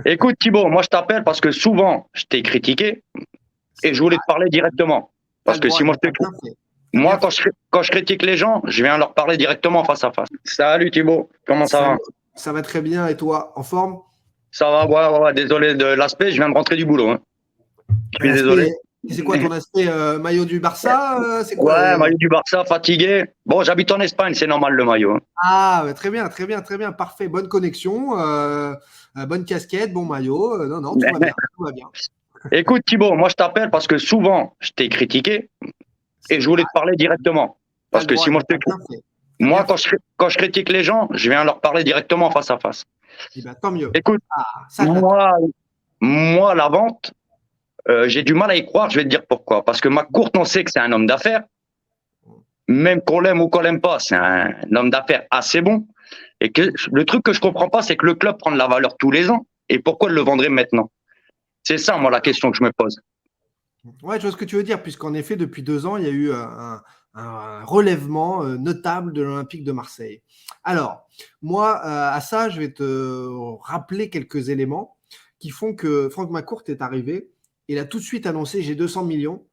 Écoute Thibaut, moi je t'appelle parce que souvent je t'ai critiqué et je voulais te parler directement. T'as Parce le que droit, si moi t'as je te... bien fait. T'as moi bien fait. quand je critique les gens, je viens leur parler directement face à face. Salut Thibaut, comment ça va? Salut, ça va très bien et toi, en forme? Ça va, ouais, désolé de l'aspect, je viens de rentrer du boulot, hein. Je suis désolé. L'aspect, c'est quoi ton aspect maillot du Barça? C'est quoi? Ouais, maillot du Barça, fatigué. Bon, j'habite en Espagne, c'est normal le maillot, hein. Ah, très bien, très bien, très bien, parfait. Bonne connexion, bonne casquette, bon maillot. Non, non, tout va bien, tout va bien. Écoute Thibaut, moi je t'appelle parce que souvent je t'ai critiqué et je voulais te parler directement. T'as Parce le que droit, si moi je t'as te... bien fait. T'as moi bien fait. quand je critique les gens, je viens leur parler directement face à face. Eh bien, tant mieux. Écoute, Ah, ça j'attends. moi, la vente, j'ai du mal à y croire. Je vais te dire pourquoi. Parce que McCourt, on sait que c'est un homme d'affaires. Même qu'on l'aime ou qu'on l'aime pas, c'est un homme d'affaires assez bon. Et que le truc que je comprends pas, c'est que le club prend de la valeur tous les ans. Et pourquoi il le vendrait maintenant? C'est ça, moi, la question que je me pose. Ouais, je vois ce que tu veux dire, puisqu'en effet, depuis 2 ans, il y a eu un relèvement notable de l'Olympique de Marseille. Alors, moi, à ça, je vais te rappeler quelques éléments qui font que Franck McCourt est arrivé. Il a tout de suite annoncé j'ai 200 millions,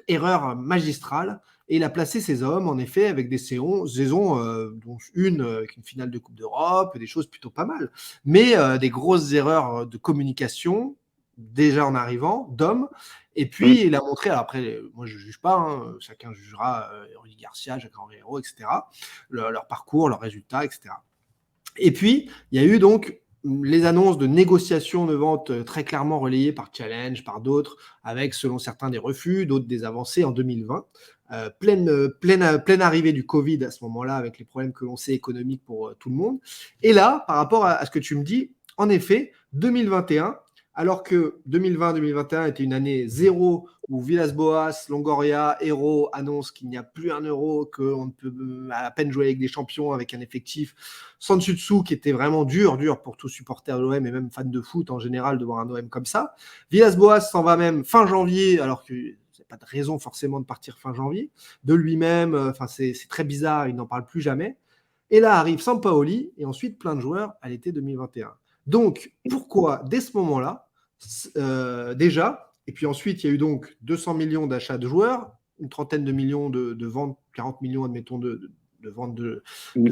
erreur magistrale, et il a placé ses hommes, en effet, avec des saisons dont une avec une finale de Coupe d'Europe, des choses plutôt pas mal, mais des grosses erreurs de communication, déjà en arrivant, d'hommes. Et Mm. puis, il a montré, alors après, moi je ne juge pas, hein, chacun jugera Rudy Garcia, Jacques-Henri Hérault, etc., leur parcours, leurs résultats, etc. Et puis, il y a eu donc les annonces de négociations de vente très clairement relayées par Challenge, par d'autres, avec selon certains des refus, d'autres des avancées en 2020. Pleine arrivée du Covid à ce moment-là, avec les problèmes que l'on sait économiques pour tout le monde. Et là, par rapport à ce que tu me dis, en effet, 2021, alors que 2020-2021 était une année zéro où Villas-Boas, Longoria, Hérault annoncent qu'il n'y a plus un euro, qu'on ne peut à peine jouer avec des champions, avec un effectif sans dessus-dessous qui était vraiment dur pour tout supporter de l'OM et même fan de foot en général de voir un OM comme ça. Villas-Boas s'en va même fin janvier, alors que c'est pas de raison forcément de partir fin janvier, de lui-même, enfin c'est très bizarre, il n'en parle plus jamais. Et là arrive Sampaoli et ensuite plein de joueurs à l'été 2021. Donc pourquoi dès ce moment-là, déjà, et puis ensuite il y a eu donc 200 millions d'achats de joueurs, une trentaine de millions de ventes, 40 millions admettons de ventes de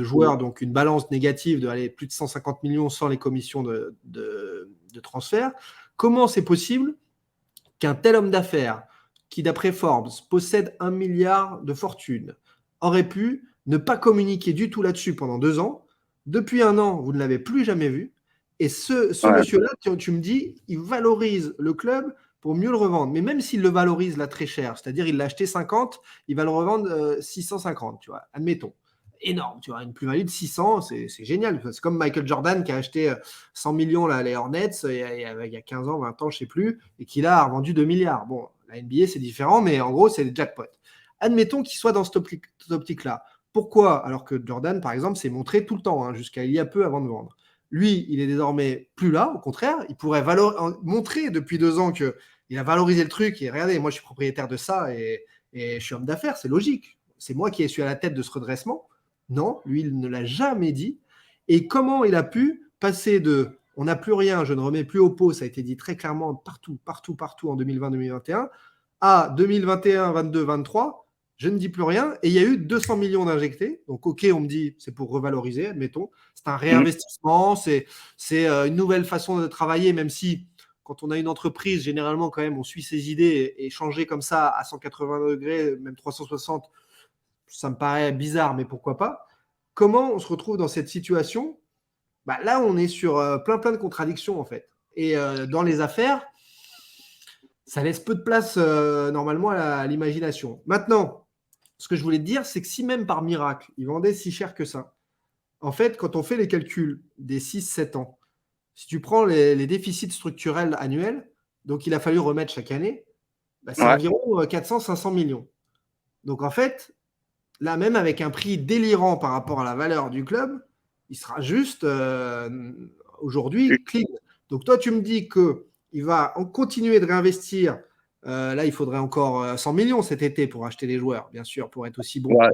joueurs, donc une balance négative de aller, plus de 150 millions sans les commissions de transfert. Comment c'est possible qu'un tel homme d'affaires, qui d'après Forbes possède 1 milliard de fortune, aurait pu ne pas communiquer du tout là-dessus pendant 2 ans? Depuis un an, vous ne l'avez plus jamais vu. Et ce Ouais. monsieur-là, tu me dis, il valorise le club pour mieux le revendre. Mais même s'il le valorise là très cher, c'est-à-dire il l'a acheté 50, il va le revendre 650, tu vois, admettons. Énorme, tu vois, une plus-value de 600, c'est génial. C'est comme Michael Jordan qui a acheté 100 millions là, les Hornets il y a 15 ans, 20 ans, je sais plus, et qui là a revendu 2 milliards. Bon, la NBA c'est différent, mais en gros c'est des jackpots. Admettons qu'il soit dans cette optique-là. Pourquoi? Alors que Jordan, par exemple, s'est montré tout le temps, hein, jusqu'à il y a peu avant de vendre. Lui, il est désormais plus là, au contraire, il pourrait montrer depuis 2 ans qu'il a valorisé le truc, et regardez, moi je suis propriétaire de ça, et je suis homme d'affaires, c'est logique. C'est moi qui suis à la tête de ce redressement. Non, lui, il ne l'a jamais dit. Et comment il a pu passer de on n'a plus rien, je ne remets plus au pot, ça a été dit très clairement partout en 2020-2021, à 2021, 22, 23, je ne dis plus rien. Et il y a eu 200 millions d'injectés. Donc, OK, on me dit, c'est pour revaloriser, admettons. C'est un Mm. réinvestissement, c'est une nouvelle façon de travailler, même si quand on a une entreprise, généralement, quand même, on suit ses idées et changer comme ça à 180 degrés, même 360, ça me paraît bizarre, mais pourquoi pas. Comment on se retrouve dans cette situation? Bah, là, on est sur plein de contradictions, en fait. Et dans les affaires, ça laisse peu de place, normalement, à l'imagination. Maintenant, ce que je voulais te dire, c'est que si même par miracle, ils vendaient si cher que ça, en fait, quand on fait les calculs des 6-7 ans, si tu prends les déficits structurels annuels, donc il a fallu remettre chaque année, bah, c'est Ouais. environ 400-500 millions. Donc en fait, là, même avec un prix délirant par rapport à la valeur du club, il sera juste aujourd'hui clean. Donc toi, tu me dis qu'il va continuer de réinvestir. Là, il faudrait encore 100 millions cet été pour acheter des joueurs, bien sûr, pour être aussi bon. Ouais. Voilà.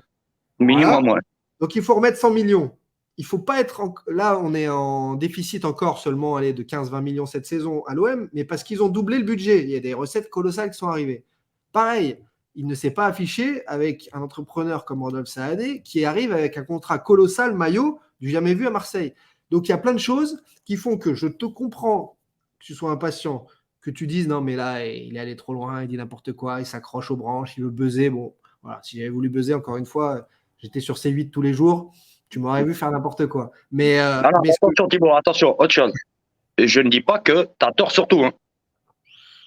Minimum, ouais. Donc il faut remettre 100 millions. il faut pas être là, on est en déficit encore seulement de 15-20 millions cette saison à l'OM, mais parce qu'ils ont doublé le budget. Il y a des recettes colossales qui sont arrivées. Pareil, il ne s'est pas affiché avec un entrepreneur comme Rodolphe Saadé qui arrive avec un contrat colossal maillot du jamais vu à Marseille. Donc il y a plein de choses qui font que je te comprends que tu sois impatient, que tu dises non mais là il est allé trop loin, il dit n'importe quoi, il s'accroche aux branches, il veut buzzer. Bon, voilà, si j'avais voulu buzzer encore une fois, j'étais sur C8 tous les jours. Tu m'aurais vu faire n'importe quoi. Mais, Non, non, attention, Thibaut, attention, autre chose. Je ne dis pas que tu as tort sur tout. Hein.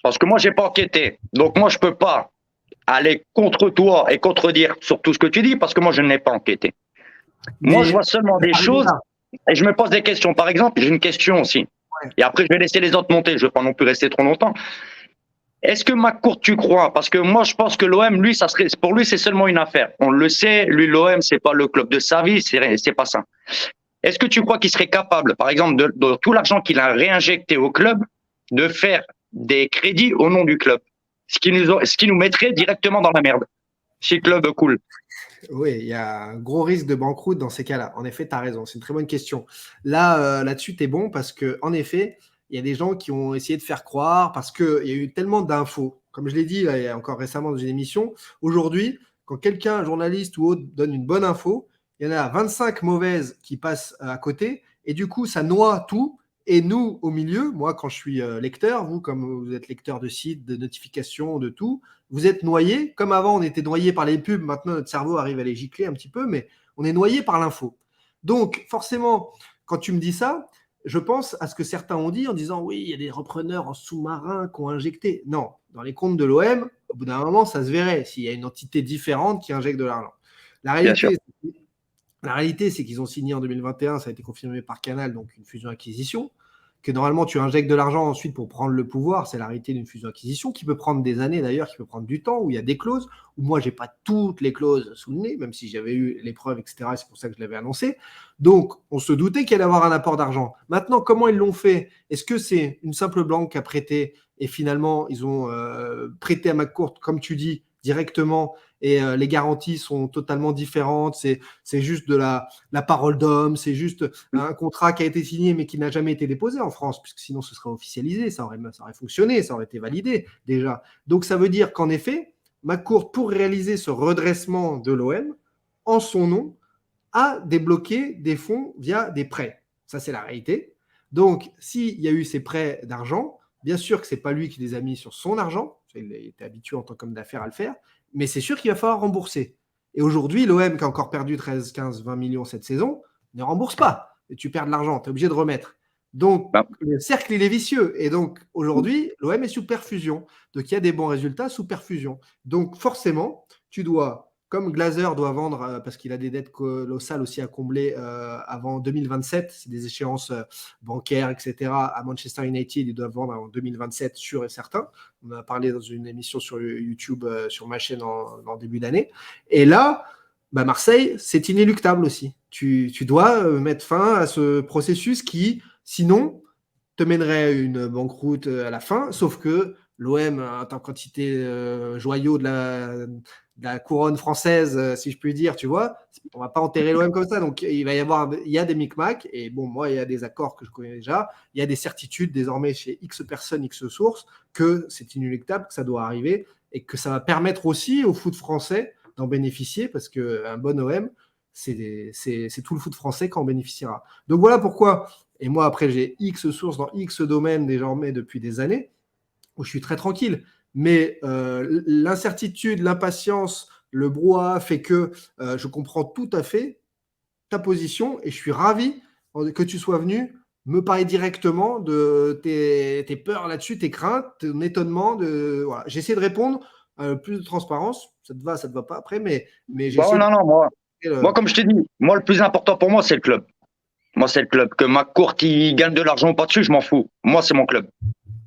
Parce que moi, je n'ai pas enquêté. Donc, moi, je ne peux pas aller contre toi et contredire sur tout ce que tu dis parce que moi, je n'ai pas enquêté. Moi, je vois seulement des choses et je me pose des questions. Par exemple, j'ai une question aussi. Ouais. Et après, je vais laisser les autres monter. Je ne vais pas non plus rester trop longtemps. Est-ce que McCourt, tu crois? Parce que moi, je pense que l'OM, lui, pour lui, c'est seulement une affaire. On le sait, lui, l'OM, c'est pas le club de sa vie, c'est pas ça. Est-ce que tu crois qu'il serait capable, par exemple, de tout l'argent qu'il a réinjecté au club, de faire des crédits au nom du club, ce qui nous mettrait directement dans la merde, si le club coule? Oui, il y a un gros risque de banqueroute dans ces cas-là. En effet, tu as raison, c'est une très bonne question. Là-dessus, tu es bon parce que, en effet, il y a des gens qui ont essayé de faire croire parce qu'il y a eu tellement d'infos. Comme je l'ai dit là, encore récemment dans une émission, aujourd'hui, quand quelqu'un, un journaliste ou autre, donne une bonne info, il y en a 25 mauvaises qui passent à côté et du coup, ça noie tout. Et nous, au milieu, moi, quand je suis lecteur, vous, comme vous êtes lecteur de sites, de notifications, de tout, vous êtes noyé. Comme avant, on était noyé par les pubs. Maintenant, notre cerveau arrive à les gicler un petit peu, mais on est noyé par l'info. Donc, forcément, quand tu me dis ça, je pense à ce que certains ont dit en disant oui, il y a des repreneurs en sous-marin qui ont injecté. Non, dans les comptes de l'OM, au bout d'un moment, ça se verrait s'il y a une entité différente qui injecte de l'argent. La réalité, c'est qu'ils ont signé en 2021, ça a été confirmé par Canal, donc une fusion-acquisition, que normalement tu injectes de l'argent ensuite pour prendre le pouvoir, c'est la réalité d'une fusion-acquisition, qui peut prendre des années d'ailleurs, qui peut prendre du temps, où il y a des clauses, où moi j'ai pas toutes les clauses sous le nez, même si j'avais eu les preuves, etc., c'est pour ça que je l'avais annoncé. Donc on se doutait qu'il allait avoir un apport d'argent. Maintenant, comment ils l'ont fait? Est-ce que c'est une simple banque qui a prêté, et finalement ils ont prêté à McCourt, comme tu dis, directement, et les garanties sont totalement différentes, c'est juste de la parole d'homme, c'est juste un contrat qui a été signé mais qui n'a jamais été déposé en France, puisque sinon ce serait officialisé, ça aurait fonctionné, ça aurait été validé déjà. Donc ça veut dire qu'en effet, McCourt, pour réaliser ce redressement de l'OM, en son nom, a débloqué des fonds via des prêts. Ça, c'est la réalité. Donc, s'il y a eu ces prêts d'argent, bien sûr que ce n'est pas lui qui les a mis sur son argent, il était habitué en tant qu'homme d'affaires à le faire, mais c'est sûr qu'il va falloir rembourser. Et aujourd'hui, l'OM qui a encore perdu 13, 15, 20 millions cette saison, ne rembourse pas. Et tu perds de l'argent, tu es obligé de remettre. Donc, le cercle, il est vicieux. Et donc, aujourd'hui, l'OM est sous perfusion. Donc, il y a des bons résultats sous perfusion. Donc, forcément, tu dois, comme Glazer doit vendre, parce qu'il a des dettes colossales aussi à combler avant 2027, c'est des échéances bancaires, etc. À Manchester United, ils doivent vendre en 2027, sûr et certain. On en a parlé dans une émission sur YouTube, sur ma chaîne en début d'année. Et là, Marseille, c'est inéluctable aussi. Tu dois mettre fin à ce processus qui, sinon, te mènerait à une banqueroute à la fin, sauf que l'OM, en tant qu'entité joyau de la couronne française, si je puis dire, tu vois, on va pas enterrer l'OM comme ça. Donc, il y a des micmacs, et bon, moi, il y a des accords que je connais déjà, il y a des certitudes désormais chez X personnes, X sources, que c'est inéluctable, que ça doit arriver, et que ça va permettre aussi au foot français d'en bénéficier, parce qu'un bon OM, c'est tout le foot français qui en bénéficiera. Donc voilà pourquoi, et moi après j'ai X sources dans X domaines désormais depuis des années, où je suis très tranquille, mais l'incertitude, l'impatience, le brouhaha fait que je comprends tout à fait ta position, et je suis ravi que tu sois venu me parler directement de tes peurs là-dessus, tes craintes, ton étonnement. Voilà. J'ai essayé de répondre plus de transparence, ça te va pas après, mais j'ai essayé moi, comme je t'ai dit, moi, le plus important pour moi, c'est le club. Moi, c'est le club. Que McCourt, il gagne de l'argent ou pas dessus, je m'en fous. Moi, c'est mon club.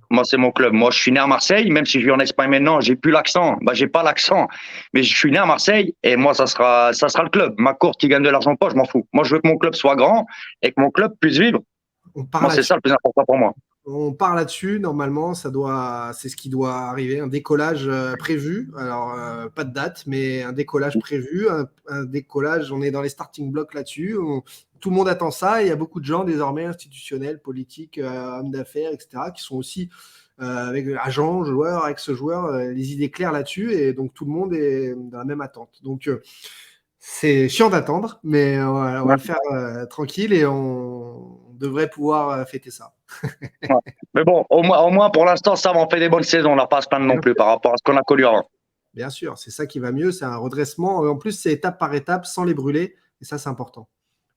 Moi, je suis né à Marseille, même si je vis en Espagne maintenant, j'ai plus l'accent. J'ai pas l'accent, mais je suis né à Marseille et moi, ça sera le club. McCourt, qui gagne de l'argent ou pas, je m'en fous. Moi, je veux que mon club soit grand et que mon club puisse vivre. Moi, c'est ça le plus important pour moi. On part là-dessus. Normalement, c'est ce qui doit arriver. Un décollage prévu. Alors, pas de date, mais un décollage prévu. Un décollage, on est dans les starting blocks là-dessus. Tout le monde attend ça. Et il y a beaucoup de gens désormais, institutionnels, politiques, hommes d'affaires, etc., qui sont aussi avec agents, joueurs, ex-joueurs, les idées claires là-dessus. Et donc, tout le monde est dans la même attente. Donc, c'est chiant d'attendre, mais on va le faire tranquille et on devrait pouvoir fêter ça. Ouais. Mais bon, au moins pour l'instant, ça va, on fait des bonnes saisons. On n'a pas à se plaindre non plus par rapport à ce qu'on a connu avant. Bien sûr, c'est ça qui va mieux. C'est un redressement. En plus, c'est étape par étape, sans les brûler. Et ça, c'est important.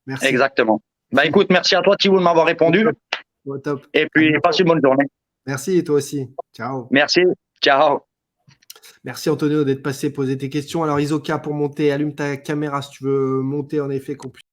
Merci. Exactement. Bah écoute, merci à toi, Thibaut, de m'avoir répondu. Top. Et puis, passe une bonne journée. Merci, et toi aussi. Ciao. Merci. Ciao. Merci Antonio d'être passé, poser tes questions. Alors Isoka, pour monter, allume ta caméra si tu veux monter en effet qu'on puisse